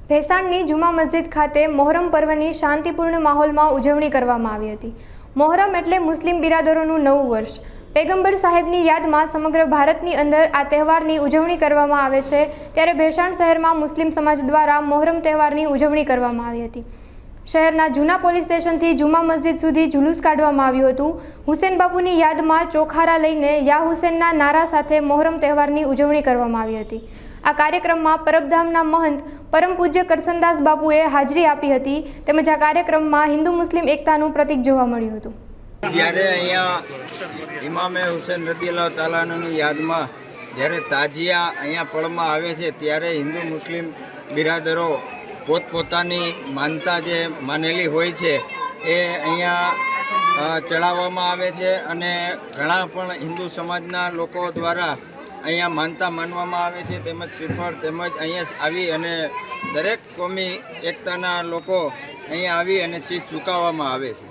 ભેસાણની જુમા મસ્જિદ ખાતે મોહરમ પર્વની શાંતિપૂર્ણ માહોલમાં ઉજવણી કરવામાં આવી હતી। મોહરમ એટલે મુસ્લિમ બિરાદરોનું નવું વર્ષ। પેગમ્બર સાહેબની યાદમાં સમગ્ર ભારતની અંદર આ તહેવારની ઉજવણી કરવામાં આવે છે, ત્યારે ભેસાણ શહેરમાં મુસ્લિમ સમાજ દ્વારા મોહરમ તહેવારની ઉજવણી કરવામાં આવી હતી। શહેરના જૂના પોલીસ સ્ટેશનથી જુમા મસ્જિદ સુધી જુલુસ કાઢવામાં આવ્યું હતું। હુસેન બાપુની યાદમાં ચોખારા લઈને યા હુસેનના નારા સાથે મોહરમ તહેવારની ઉજવણી કરવામાં આવી હતી। આ કાર્યક્રમમાં પરબધામના મહંત પરમ પૂજ્ય કરસનદાસ બાપુએ હાજરી આપી હતી, તેમજ આ કાર્યક્રમમાં હિન્દુ મુસ્લિમ એકતાનું પ્રતીક જોવા મળ્યું હતું। જ્યારે અહીંયા ઇમામે હુસેન રદિયલ્લાહુ તાલાની યાદમાં જ્યારે તાજિયા અહીંયા પળમાં આવે છે, ત્યારે હિન્દુ મુસ્લિમ બિરાદરો પોતપોતાની માનતા જે માનેલી હોય છે એ અહીંયા ચડાવવામાં આવે છે અને ઘણા પણ હિન્દુ સમાજના લોકો દ્વારા અહીંયા માનતા માનવામાં આવે છે, તેમજ શ્રીફળ તેમજ અહીંયા આવી અને દરેક કોમી એકતાના લોકો અહીંયા આવી અને શીશ ઝુકાવવામાં આવે છે।